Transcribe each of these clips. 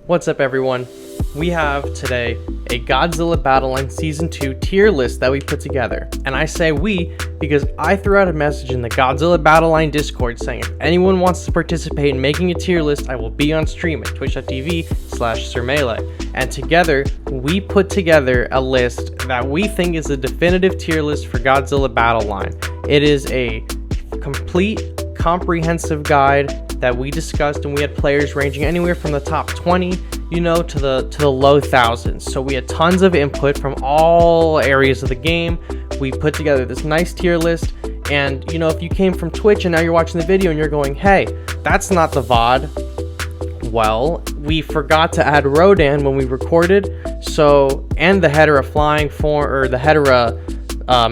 What's up, everyone? We have today a Godzilla Battleline Season 2 tier list that we put together. And I say we because I threw out a message in the Godzilla Battleline Discord saying if anyone wants to participate in making a tier list, I will be on stream at twitch.tv/SirMelee. And together, we put together a list that we think is a definitive tier list for Godzilla Battleline. It is a complete, comprehensive guide that we discussed, and we had players ranging anywhere from the top 20 to the low thousands. So we had tons of input from all areas of the game. We put together this nice tier list, and if you came from Twitch and now you're watching the video and you're going, hey, that's not the VOD, well, we forgot to add Rodan when we recorded, and the Hedorah flying form, or the Hedorah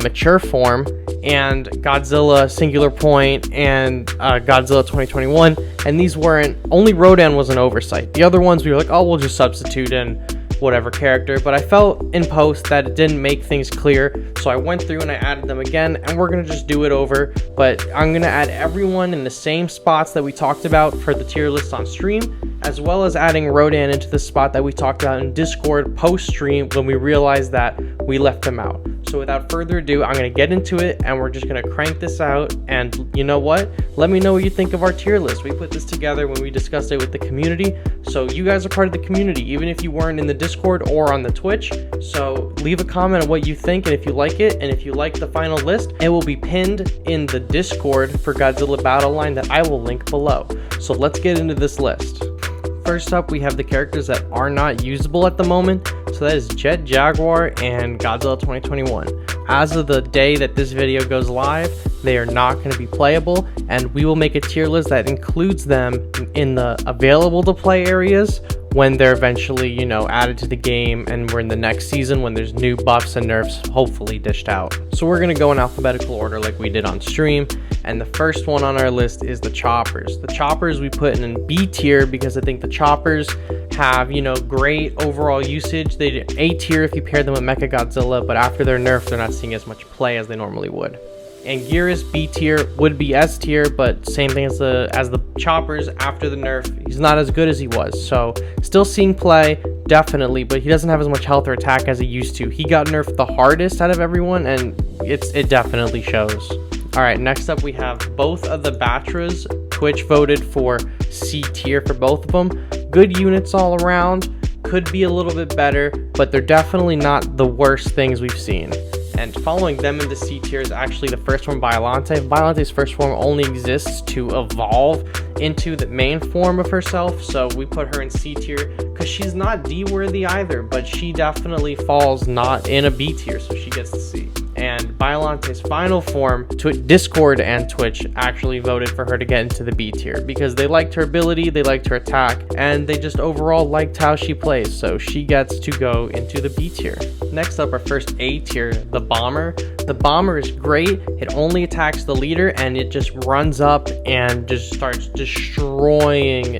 mature form, and Godzilla Singular Point, and Godzilla 2021, and these weren't, only Rodan was an oversight. The other ones we were like, oh, we'll just substitute in whatever character, but I felt in post that it didn't make things clear, so I went through and I added them again, and we're gonna just do it over, but I'm gonna add everyone in the same spots that we talked about for the tier list on stream, as well as adding Rodan into the spot that we talked about in Discord post-stream when we realized that we left them out. So without further ado, I'm going to get into it, and we're just going to crank this out. And you know what? Let me know what you think of our tier list. We put this together when we discussed it with the community. So you guys are part of the community, even if you weren't in the Discord or on the Twitch. So leave a comment on what you think and if you like it. And if you like the final list, it will be pinned in the Discord for Godzilla Battleline that I will link below. So let's get into this list. First up, we have the characters that are not usable at the moment. So that is Jet Jaguar and Godzilla 2021. As of the day that this video goes live, they are not going to be playable, and we will make a tier list that includes them in the available to play areas when they're eventually, added to the game, and we're in the next season when there's new buffs and nerfs hopefully dished out. So we're going to go in alphabetical order like we did on stream, and the first one on our list is the Choppers. The Choppers we put in B tier because I think the Choppers have, great overall usage. They did A tier if you pair them with Mechagodzilla, but after their nerf, they're not seeing as much play as they normally would. Anguirus B tier would be S tier, but same thing as the Choppers. After the nerf, he's not as good as he was, so still seeing play definitely, but he doesn't have as much health or attack as he used to. He got nerfed the hardest out of everyone, and it definitely shows. All right, next up we have both of the Batras. Twitch voted for C tier for both of them. Good units all around, could be a little bit better, but they're definitely not the worst things we've seen. And following them in the C tier is actually the first one, Biollante. Biolante's first form only exists to evolve into the main form of herself, so we put her in C tier because she's not D worthy either, but she definitely falls not in a B tier, so she gets the C. And Biollante's final form, Discord and Twitch actually voted for her to get into the B tier because they liked her ability, they liked her attack, and they just overall liked how she plays, so she gets to go into the B tier. Next up, our first A tier, the Bomber. The Bomber is great. It only attacks the leader, and it just runs up and just starts destroying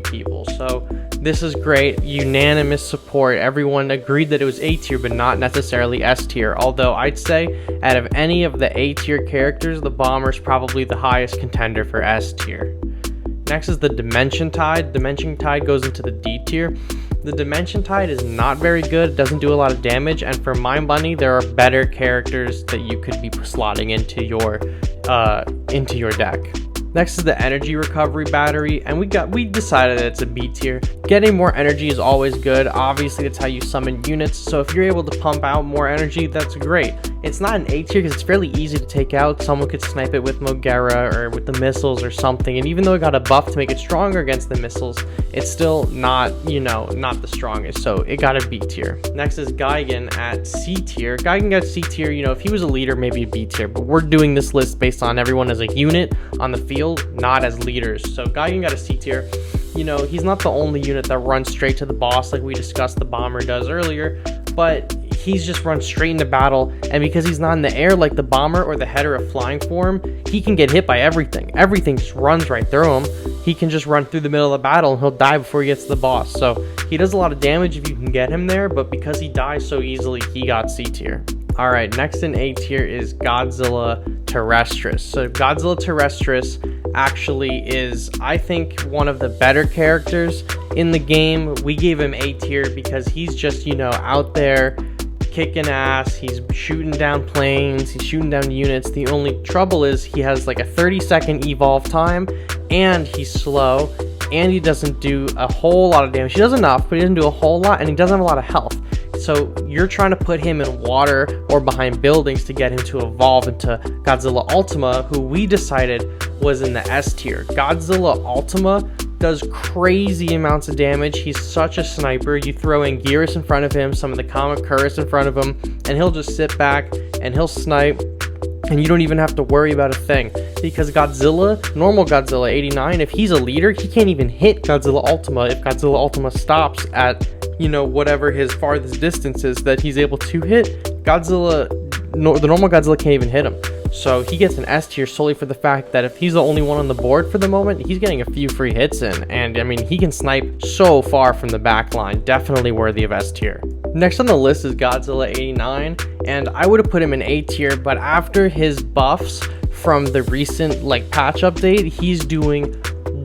people. So this is great. Unanimous support. Everyone agreed that it was A tier, but not necessarily S tier. Although I'd say out of any of the A tier characters, the Bomber is probably the highest contender for S tier. Next is the Dimension Tide. Dimension Tide goes into the D tier. The Dimension Tide is not very good, doesn't do a lot of damage, and for my money, there are better characters that you could be slotting into your deck. Next is the Energy Recovery Battery, and we decided that it's a B tier. Getting more energy is always good. Obviously, that's how you summon units, so if you're able to pump out more energy, that's great. It's not an A tier because it's fairly easy to take out. Someone could snipe it with Mogera or with the missiles or something, and even though it got a buff to make it stronger against the missiles, it's still not, not the strongest, so it got a B tier. Next is Gigan at C tier. Gigan got C tier, if he was a leader, maybe a B tier, but we're doing this list based on everyone as a unit on the field, not as leaders. So Gigan got a C tier. He's not the only unit that runs straight to the boss like we discussed the Bomber does earlier, but he's just run straight into battle, and because he's not in the air like the Bomber or the Hedorah flying form, he can get hit by everything. Everything just runs right through him. He can just run through the middle of the battle and he'll die before he gets to the boss. So he does a lot of damage if you can get him there, but because he dies so easily, he got C tier. Alright, next in A tier is Godzilla Terrestris. So Godzilla Terrestris actually is, I think, one of the better characters in the game, we gave him A tier because he's just, out there kicking ass. He's shooting down planes, he's shooting down units. The only trouble is he has like a 30-second evolve time, and he's slow, and he doesn't do a whole lot of damage. He does enough, but he doesn't do a whole lot, and he doesn't have a lot of health. So you're trying to put him in water or behind buildings to get him to evolve into Godzilla Ultima, who we decided was in the S tier. Godzilla Ultima does crazy amounts of damage. He's such a sniper. You throw in Gearus in front of him, some of the Kamakura's in front of him, and he'll just sit back and he'll snipe, and you don't even have to worry about a thing. Because Godzilla, normal Godzilla 89, if he's a leader, he can't even hit Godzilla Ultima if Godzilla Ultima stops at, whatever his farthest distance is that he's able to hit. The normal Godzilla can't even hit him. So he gets an S tier solely for the fact that if he's the only one on the board for the moment, he's getting a few free hits in. And I mean, he can snipe so far from the back line. Definitely worthy of S tier. Next on the list is Godzilla 89, and I would have put him in A tier, but after his buffs from the recent patch update, he's doing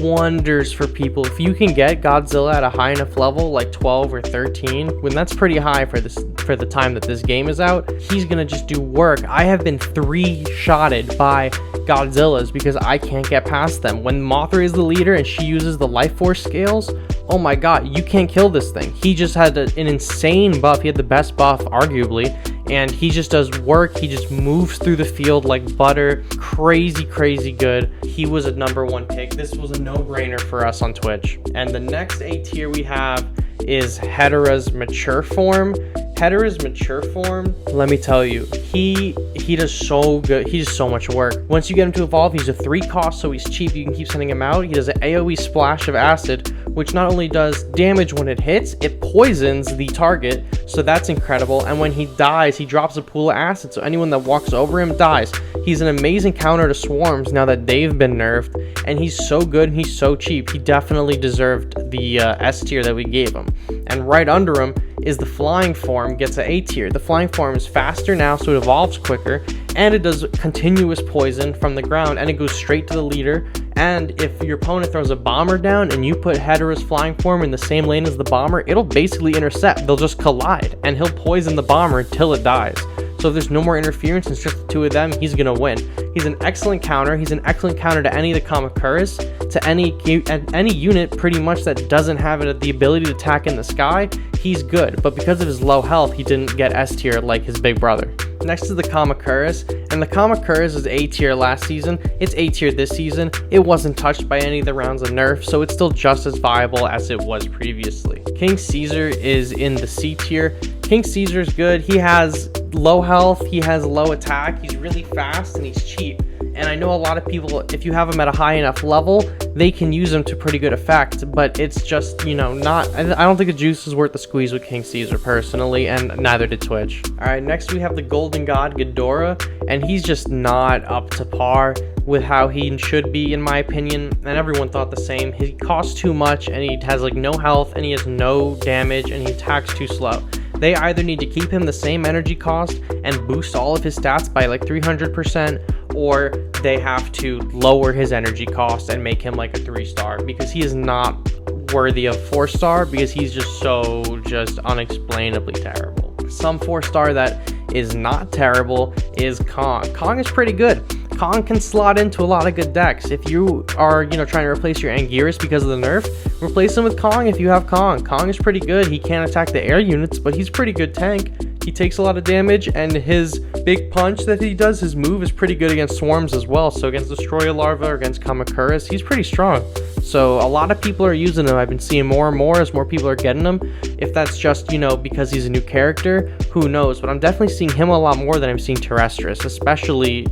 wonders for people. If you can get Godzilla at a high enough level, like 12 or 13, when that's pretty high for the time that this game is out, he's gonna just do work. I have been 3-shotted by Godzillas because I can't get past them. When Mothra is the leader and she uses the life force scales, oh my god, you can't kill this thing. He just had an insane buff. He had the best buff, arguably, and he just does work. He just moves through the field like butter. Crazy good. He was a #1 pick. This was a no-brainer for us on Twitch. And the next A tier we have is Hedera's mature form. Hedera's mature form, let me tell you, he does so good. He does so much work. Once you get him to evolve, he's a 3 cost, so he's cheap. You can keep sending him out. He does an AoE splash of acid, which not only does damage when it hits, it poisons the target, so that's incredible. And when he dies, he drops a pool of acid, so anyone that walks over him dies. He's an amazing counter to swarms now that they've been nerfed, and he's so good and he's so cheap. He definitely deserved the S tier that we gave him. And right under him is the flying form, gets an A tier. The flying form is faster now, so it evolves quicker, and it does continuous poison from the ground, and it goes straight to the leader. And if your opponent throws a bomber down and you put Hedera's flying form in the same lane as the bomber, it'll basically intercept. They'll just collide, and he'll poison the bomber until it dies. So if there's no more interference and it's just the two of them, he's gonna win. He's an excellent counter. He's an excellent counter to any of the Kamakura's, to any unit pretty much that doesn't have the ability to attack in the sky. He's good, but because of his low health, he didn't get S tier like his big brother. Next is the Kamakura's, and the Kamakura's is A tier last season. It's A tier this season. It wasn't touched by any of the rounds of nerf, so it's still just as viable as it was previously. King Caesar is in the C tier. King Caesar's good. He has low health, he has low attack, he's really fast, and he's cheap. And I know a lot of people, if you have him at a high enough level, they can use him to pretty good effect, but it's just, I don't think the juice is worth the squeeze with King Caesar personally, and neither did Twitch. Alright, next we have the Golden God Ghidorah, and he's just not up to par with how he should be, in my opinion, and everyone thought the same. He costs too much, and he has no health, and he has no damage, and he attacks too slow. They either need to keep him the same energy cost and boost all of his stats by 300%, or they have to lower his energy cost and make him a 3-star, because he is not worthy of 4-star, because he's just unexplainably terrible. Some 4-star that is not terrible is Kong. Kong is pretty good. Kong can slot into a lot of good decks. If you are, trying to replace your Anguirus because of the nerf, replace him with Kong if you have Kong. Kong is pretty good. He can't attack the air units, but he's a pretty good tank. He takes a lot of damage, and his big punch that he does, his move, is pretty good against swarms as well. So against Destroyer Larva or against Kamakura's, he's pretty strong. So a lot of people are using him. I've been seeing more and more as more people are getting him. If that's just, because he's a new character, who knows? But I'm definitely seeing him a lot more than I'm seeing Terrestris, especially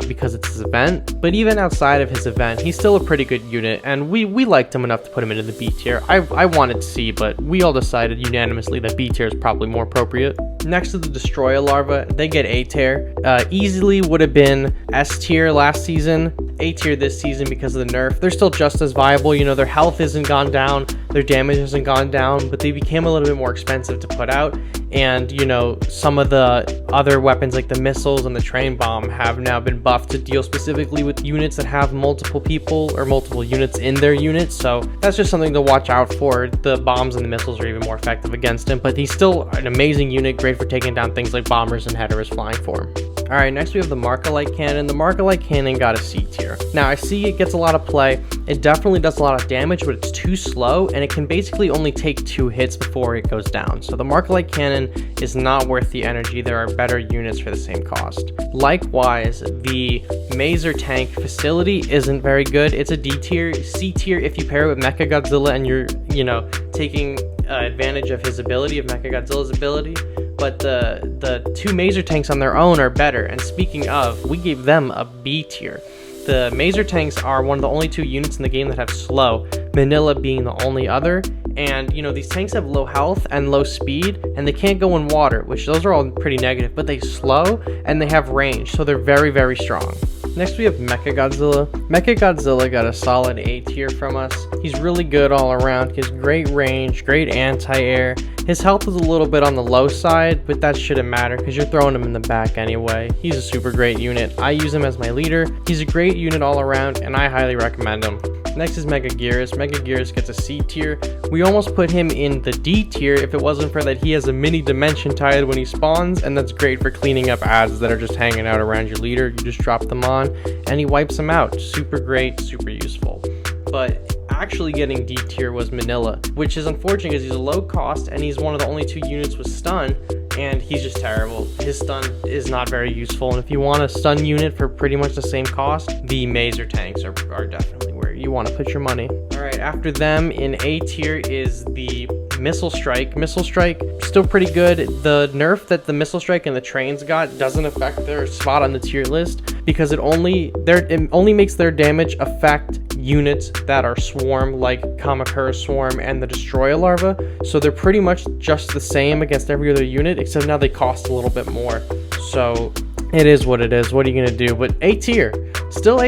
because it's his event. But even outside of his event, he's still a pretty good unit, and we liked him enough to put him into the B tier. I wanted C, but we all decided unanimously that B tier is probably more appropriate. Next to the Destroyer Larva, they get A tier. Easily would have been S tier last season, A tier this season because of the nerf. They're still just as viable. You know, their health hasn't gone down, their damage hasn't gone down, but they became a little bit more expensive to put out. And, you know, some of the other weapons like the missiles and the train bomb have now been buffed to deal specifically with units that have multiple people or multiple units in their units. So that's just something to watch out for. The bombs and the missiles are even more effective against him, but he's still an amazing unit, great for taking down things like bombers and headers flying for him. Alright, next we have the Markalite Cannon. The Markalite Cannon got a C tier. Now, I see it gets a lot of play. It definitely does a lot of damage, but it's too slow, and it can basically only take 2 hits before it goes down. So the Markalite Cannon is not worth the energy. There are better units for the same cost. Likewise, the Maser Tank Facility isn't very good. It's a D tier, C tier if you pair it with Mecha Godzilla and you're, you know, taking advantage of his ability, of Mecha Godzilla's ability. But the 2 Maser Tanks on their own are better. And speaking of, we gave them a B tier. The Maser Tanks are one of the only 2 units in the game that have slow, Manila being the only other. And, you know, these tanks have low health and low speed, and they can't go in water, which those are all pretty negative, but they slow and they have range, so they're very, very strong. Next we have Mecha Godzilla. Mecha Godzilla got a solid A tier from us. He's really good all around. He has great range, great anti-air. His health is a little bit on the low side, but that shouldn't matter because you're throwing him in the back anyway. He's a super great unit. I use him as my leader. He's a great unit all around, and I highly recommend him. Next is Mega Gearus. Mega Gearus gets a C tier. We almost put him in the D tier if it wasn't for that he has a mini dimension tide when he spawns, and that's great for cleaning up ads that are just hanging out around your leader. You just drop them on, and he wipes them out. Super great, super useful. But actually getting D tier was Manila, which is unfortunate because he's a low cost, and he's one of the only 2 units with stun, and he's just terrible. His stun is not very useful, and if you want a stun unit for pretty much the same cost, the Maser Tanks are definitely where you want to put your money. Alright, after them in A tier is the Missile Strike. Missile Strike, still pretty good. The nerf that the Missile Strike and the trains got doesn't affect their spot on the tier list because it only makes their damage affect units that are swarm, like Kamakura Swarm and the Destroyer Larva. So they're pretty much just the same against every other unit, except now they cost a little bit more. So it is what it is. What are you gonna do? But A tier, still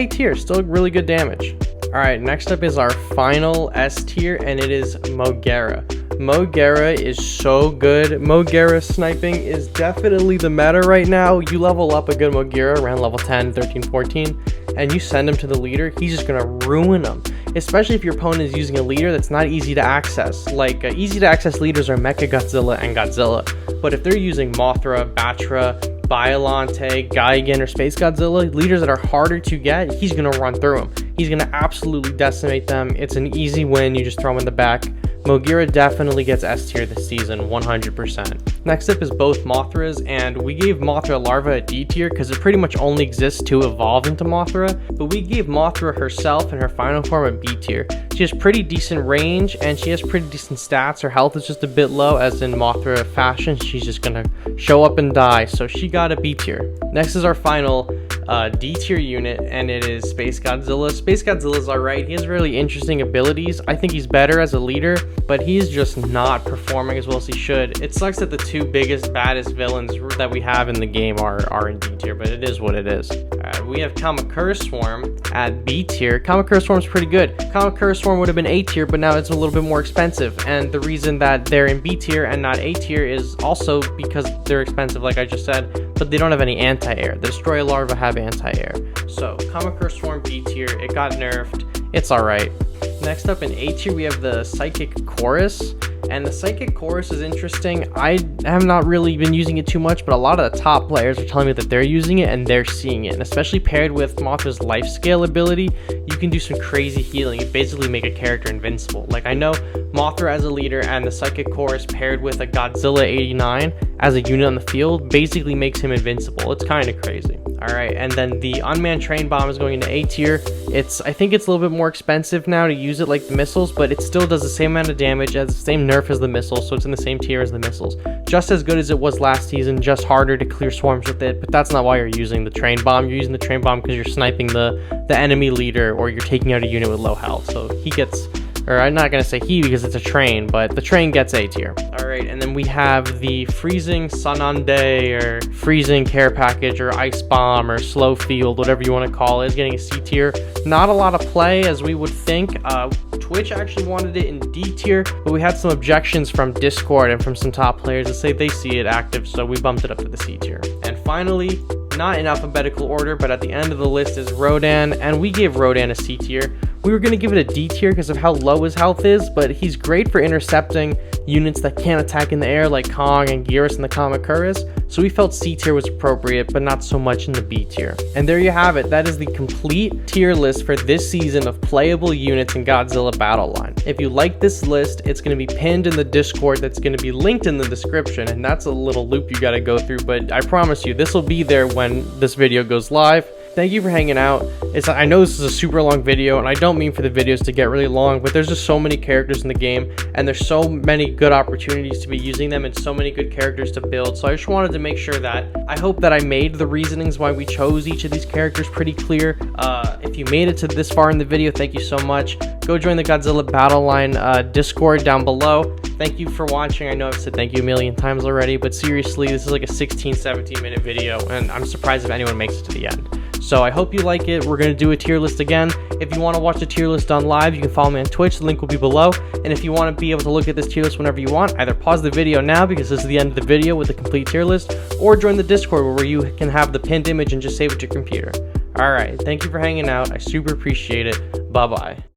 really good damage. Alright, next up is our final S tier, and it is Mogera. Mogera is so good. Mogera sniping is definitely the meta right now. You level up a good Mogera around level 10, 13, 14, and you send him to the leader, he's just gonna ruin them. Especially if your opponent is using a leader that's not easy to access. Like, easy to access leaders are Mecha Godzilla and Godzilla. But if they're using Mothra, Batra, Biollante, Gigan, or Space Godzilla, leaders that are harder to get, he's gonna run through them. He's gonna absolutely decimate them. It's an easy win, you just throw him in the back. Mogera definitely gets S tier this season, 100%. Next up is both Mothras, and we gave Mothra Larva a D tier because it pretty much only exists to evolve into Mothra, but we gave Mothra herself in her final form a B tier. She has pretty decent range, and she has pretty decent stats. Her health is just a bit low, as in Mothra fashion. She's just gonna show up and die, so she got a B tier. Next is our final D tier unit, and it is Space Godzilla. Space Godzilla's alright. He has really interesting abilities. I think he's better as a leader, but he's just not performing as well as he should. It sucks that the 2 biggest, baddest villains that we have in the game are in D tier, but it is what it is. We have Kamakura Swarm at B tier. Kamakura Swarm's pretty good. Kamakura Swarm would have been A tier, but now it's a little bit more expensive, and the reason that they're in B tier and not A tier is also because they're expensive, like I just said, but they don't have any anti-air. The Destroyer Larva have anti-air. So Kamakura Swarm B tier, it got nerfed. It's alright. Next up in A tier, we have the Psychic Chorus. And the Psychic Chorus is interesting. I have not really been using it too much, but a lot of the top players are telling me that they're using it and they're seeing it. And especially paired with Mothra's life scale ability, you can do some crazy healing. You basically make a character invincible. Like, I know Mothra as a leader and the Psychic Chorus paired with a Godzilla 89 as a unit on the field basically makes him invincible. It's kind of crazy. Alright, and then the Unmanned Train Bomb is going into A tier. I think it's a little bit more expensive now to use it like the missiles, but it still does the same amount of damage, as the same nerf as the missiles, so it's in the same tier as the missiles. Just as good as it was last season, just harder to clear swarms with it, but that's not why you're using the Train Bomb. You're using the Train Bomb because you're sniping the enemy leader, or you're taking out a unit with low health, so he gets, or I'm not going to say he because it's a train, but the train gets A tier. Alright. right, and then we have the freezing Sanande or freezing care package or ice bomb or slow field, whatever you want to call it, is getting a C tier. Not a lot of play as we would think. Twitch actually wanted it in D tier, but we had some objections from Discord and from some top players that say they see it active, so we bumped it up to the C tier. And finally, not in alphabetical order, but at the end of the list is Rodan, and we gave Rodan a C tier. We were going to give it a D tier because of how low his health is, but he's great for intercepting units that can't attack in the air like Kong and Gearus and the Kamakuras, so we felt C tier was appropriate, but not so much in the B tier. And there you have it. That is the complete tier list for this season of playable units in Godzilla Battle Line. If you like this list, it's going to be pinned in the Discord that's going to be linked in the description, and that's a little loop you got to go through, but I promise you, this will be there when this video goes live. Thank you for hanging out. I know this is a super long video, and I don't mean for the videos to get really long, but there's just so many characters in the game, and there's so many good opportunities to be using them and so many good characters to build. So I just wanted to make sure that I hope that I made the reasonings why we chose each of these characters pretty clear. If you made it to this far in the video, thank you so much. Go join the Godzilla Battle Line Discord down below. Thank you for watching. I know I've said thank you a million times already, but seriously, this is like a 16-17 minute video, and I'm surprised if anyone makes it to the end. So I hope you like it. We're going to do a tier list again. If you want to watch the tier list done live, you can follow me on Twitch. The link will be below. And if you want to be able to look at this tier list whenever you want, either pause the video now because this is the end of the video with the complete tier list, or join the Discord where you can have the pinned image and just save it to your computer. Alright, thank you for hanging out. I super appreciate it. Bye-bye.